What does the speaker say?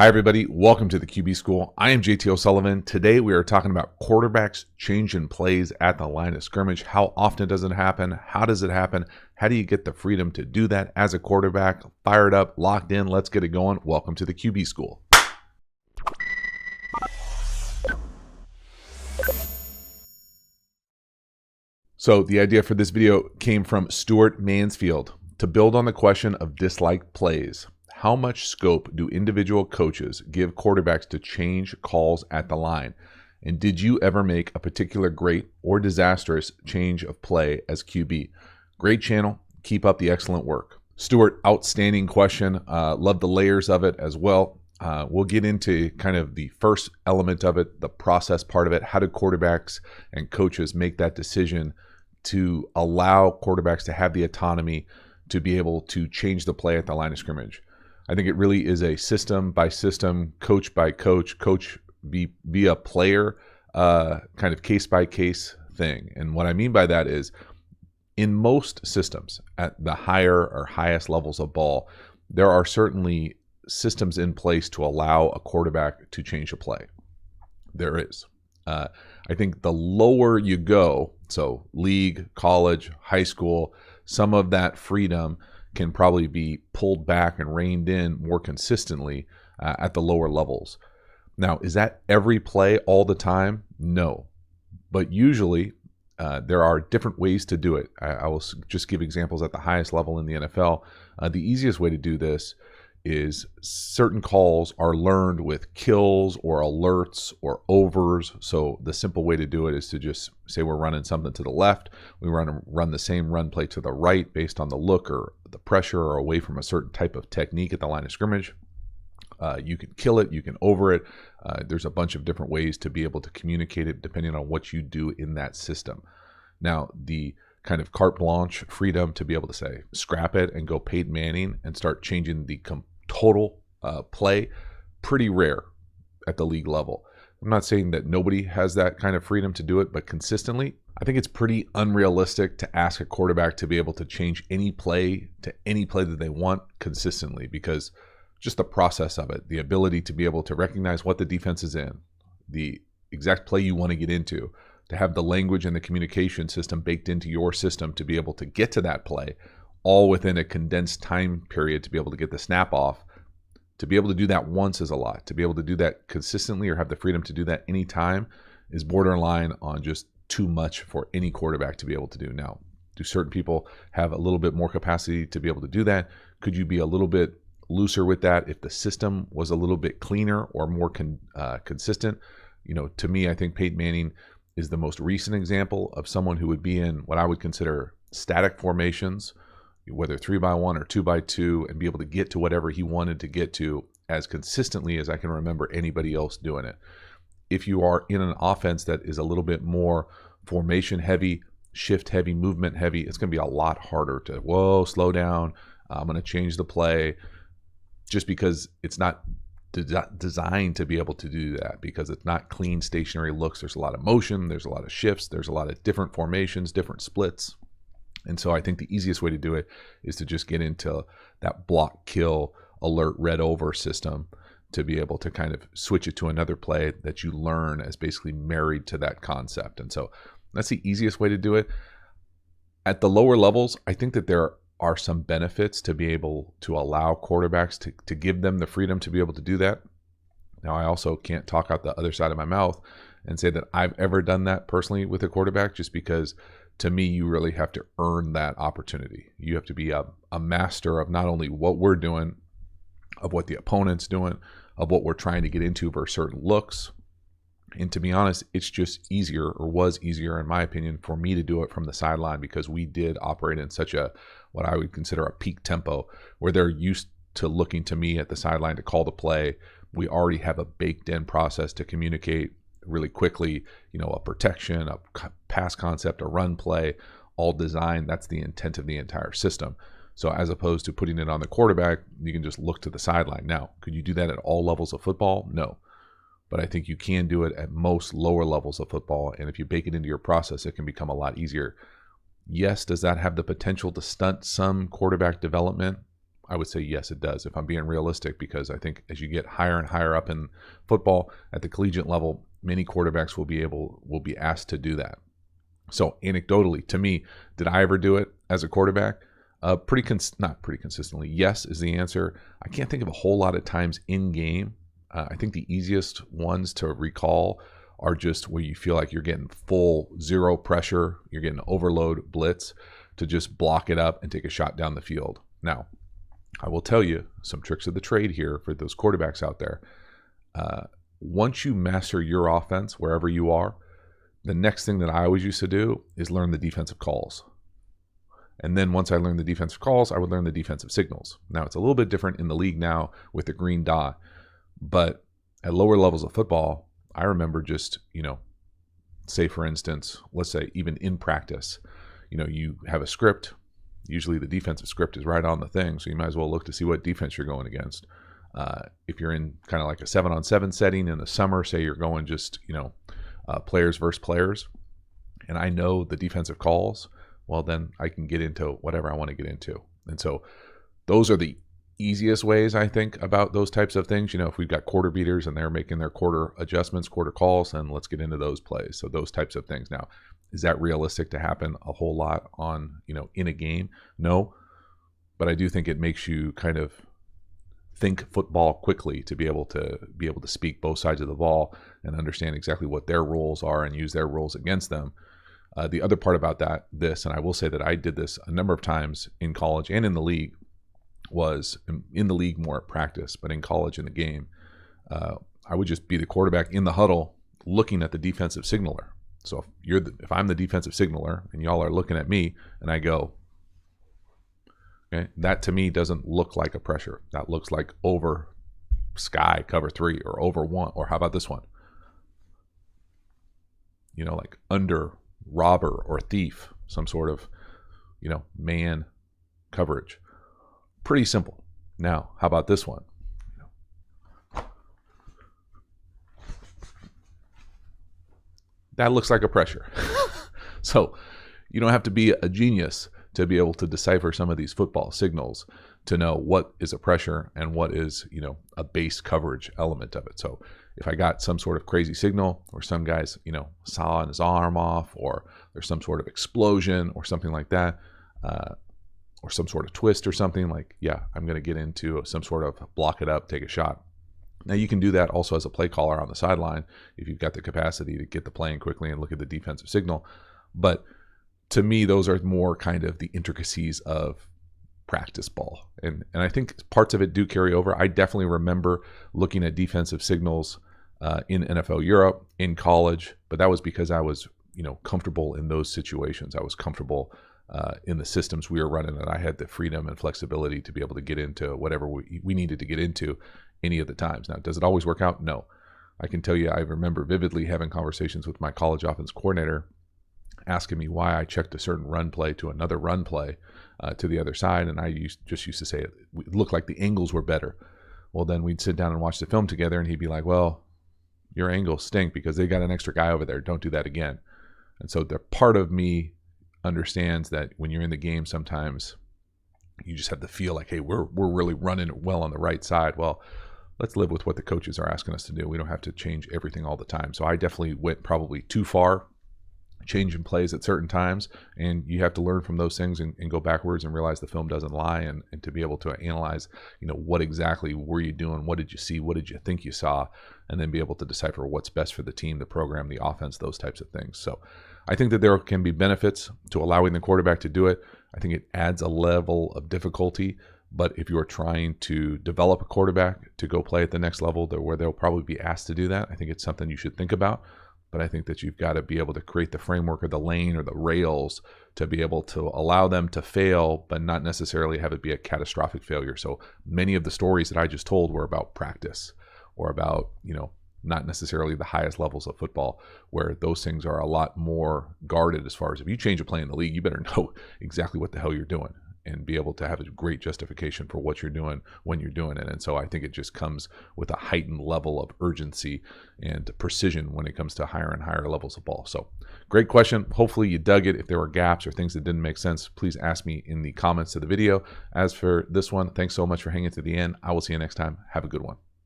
Hi, everybody. Welcome to the QB School. I am JT O'Sullivan. Today, we are talking about quarterbacks changing plays at the line of scrimmage. How often does it happen? How does it happen? How do you get the freedom to do that as a quarterback? Fired up, locked in. Let's get it going. Welcome to the QB School. So the idea for this video came from Stuart Mansfield to build on the question of disliked plays. How much scope do individual coaches give quarterbacks to change calls at the line? And did you ever make a particular great or disastrous change of play as QB? Great channel. Keep up the excellent work. Stuart, outstanding question. Love the layers of it as well. We'll get into kind of the first element of it, the process part of it. How do quarterbacks and coaches make that decision to allow quarterbacks to have the autonomy to be able to change the play at the line of scrimmage? I think it really is a system by system, coach by coach via player, kind of case by case thing. And what I mean by that is, in most systems at the higher or highest levels of ball, there are certainly systems in place to allow a quarterback to change a play. There is. I think the lower you go, so league, college, high school, some of that freedom can probably be pulled back and reined in more consistently at the lower levels. Now, is that every play all the time? No. But usually there are different ways to do it. I will just give examples at the highest level in the NFL. The easiest way to do this is certain calls are learned with kills or alerts or overs. So the simple way to do it is to just say we're running something to the left. We run the same run play to the right based on the look or the pressure or away from a certain type of technique at the line of scrimmage. You can kill it. You can over it. There's a bunch of different ways to be able to communicate it depending on what you do in that system. Now, the kind of carte blanche freedom to be able to say, scrap it and go Peyton Manning and start changing the total play, pretty rare at the league level. I'm not saying that nobody has that kind of freedom to do it, but consistently, I think it's pretty unrealistic to ask a quarterback to be able to change any play to any play that they want consistently, because just the process of it, the ability to be able to recognize what the defense is in, the exact play you want to get into, to have the language and the communication system baked into your system to be able to get to that play, all within a condensed time period to be able to get the snap off. To be able to do that once is a lot. To be able to do that consistently or have the freedom to do that anytime is borderline on just too much for any quarterback to be able to do. Now, do certain people have a little bit more capacity to be able to do that? Could you be a little bit looser with that if the system was a little bit cleaner or more consistent? You know, to me, I think Peyton Manning is the most recent example of someone who would be in what I would consider static formations, whether 3x1 or 2x2, and be able to get to whatever he wanted to get to as consistently as I can remember anybody else doing it. If you are in an offense that is a little bit more formation heavy, shift heavy, movement heavy, it's going to be a lot harder to, slow down, I'm going to change the play, just because it's not designed to be able to do that, because it's not clean stationary looks. There's a lot of motion, there's a lot of shifts, there's a lot of different formations, different splits. And so I think the easiest way to do it is to just get into that block, kill, alert, red over system to be able to kind of switch it to another play that you learn as basically married to that concept. And so that's the easiest way to do it. At the lower levels, I think that there are some benefits to be able to allow quarterbacks to give them the freedom to be able to do that. Now, I also can't talk out the other side of my mouth and say that I've ever done that personally with a quarterback, just because to me, you really have to earn that opportunity. You have to be a master of not only what we're doing, of what the opponent's doing, of what we're trying to get into versus certain looks. And to be honest, it's just easier, or was easier in my opinion, for me to do it from the sideline, because we did operate in such a, what I would consider a peak tempo, where they're used to looking to me at the sideline to call the play. We already have a baked in process to communicate really quickly, a protection, a pass concept, a run play, all designed. That's the intent of the entire system. So as opposed to putting it on the quarterback, you can just look to the sideline. Now, could you do that at all levels of football? No. But I think you can do it at most lower levels of football. And if you bake it into your process, it can become a lot easier. Yes, does that have the potential to stunt some quarterback development? I would say yes, it does, if I'm being realistic, because I think as you get higher and higher up in football at the collegiate level, many quarterbacks will be asked to do that. So anecdotally, to me, did I ever do it as a quarterback? Not pretty consistently. Yes is the answer. I can't think of a whole lot of times in game. I think the easiest ones to recall are just where you feel like you're getting full zero pressure, you're getting overload blitz to just block it up and take a shot down the field. Now, I will tell you some tricks of the trade here for those quarterbacks out there. Once you master your offense, wherever you are, the next thing that I always used to do is learn the defensive calls. And then once I learned the defensive calls, I would learn the defensive signals. Now, it's a little bit different in the league now with the green dot, but at lower levels of football, I remember just, say for instance, let's say even in practice, you have a script. Usually the defensive script is right on the thing, so you might as well look to see what defense you're going against. If you're in kind of like a 7-on-7 setting in the summer, say you're going just, players versus players, and I know the defensive calls, well, then I can get into whatever I want to get into. And so those are the easiest ways, I think, about those types of things. If we've got quarter beaters and they're making their quarter adjustments, quarter calls, then let's get into those plays. So those types of things. Now, is that realistic to happen a whole lot on, in a game? No, but I do think it makes you kind of think football quickly to be able to speak both sides of the ball and understand exactly what their rules are and use their rules against them. The other part about this, and I will say that I did this a number of times in college and in the league, was in the league more at practice, but in college in the game, I would just be the quarterback in the huddle looking at the defensive signaler. So if I'm the defensive signaler and y'all are looking at me and I go, okay, that to me doesn't look like a pressure. That looks like over sky cover 3 or over 1, or how about this one? Like under robber or thief, some sort of, man coverage. Pretty simple. Now, how about this one? That looks like a pressure. So you don't have to be a genius to be able to decipher some of these football signals to know what is a pressure and what is, a base coverage element of it. So if I got some sort of crazy signal, or some guys, sawing his arm off, or there's some sort of explosion or something like that, or some sort of twist or something, like, yeah, I'm going to get into some sort of block it up, take a shot. Now, you can do that also as a play caller on the sideline if you've got the capacity to get the play in quickly and look at the defensive signal. But to me, those are more kind of the intricacies of practice ball. And I think parts of it do carry over. I definitely remember looking at defensive signals in NFL Europe, in college, but that was because I was, comfortable in those situations. I was comfortable in the systems we were running, and I had the freedom and flexibility to be able to get into whatever we needed to get into any of the times. Now, does it always work out? No. I can tell you, I remember vividly having conversations with my college offense coordinator asking me why I checked a certain run play to another run play to the other side, and I used to say it looked like the angles were better. Well, then we'd sit down and watch the film together, and he'd be like, well, your angles stink because they got an extra guy over there. Don't do that again. And so the part of me understands that when you're in the game, sometimes you just have to feel like, hey, we're really running it well on the right side. Well, let's live with what the coaches are asking us to do. We don't have to change everything all the time. So I definitely went probably too far changing plays at certain times, and you have to learn from those things and go backwards and realize the film doesn't lie, and to be able to analyze, what exactly were you doing? What did you see? What did you think you saw? And then be able to decipher what's best for the team, the program, the offense, those types of things. So I think that there can be benefits to allowing the quarterback to do it. I think it adds a level of difficulty, but if you're trying to develop a quarterback to go play at the next level where they'll probably be asked to do that, I think it's something you should think about. But I think that you've got to be able to create the framework or the lane or the rails to be able to allow them to fail, but not necessarily have it be a catastrophic failure. So many of the stories that I just told were about practice or about, not necessarily the highest levels of football, where those things are a lot more guarded as far as if you change a play in the league, you better know exactly what the hell you're doing and be able to have a great justification for what you're doing when you're doing it. And so I think it just comes with a heightened level of urgency and precision when it comes to higher and higher levels of ball. So Great question. Hopefully you dug it. If there were gaps or things that didn't make sense, please ask me in the comments to the video. As for this one, thanks so much for hanging to the end. I will see you next time. Have a good one.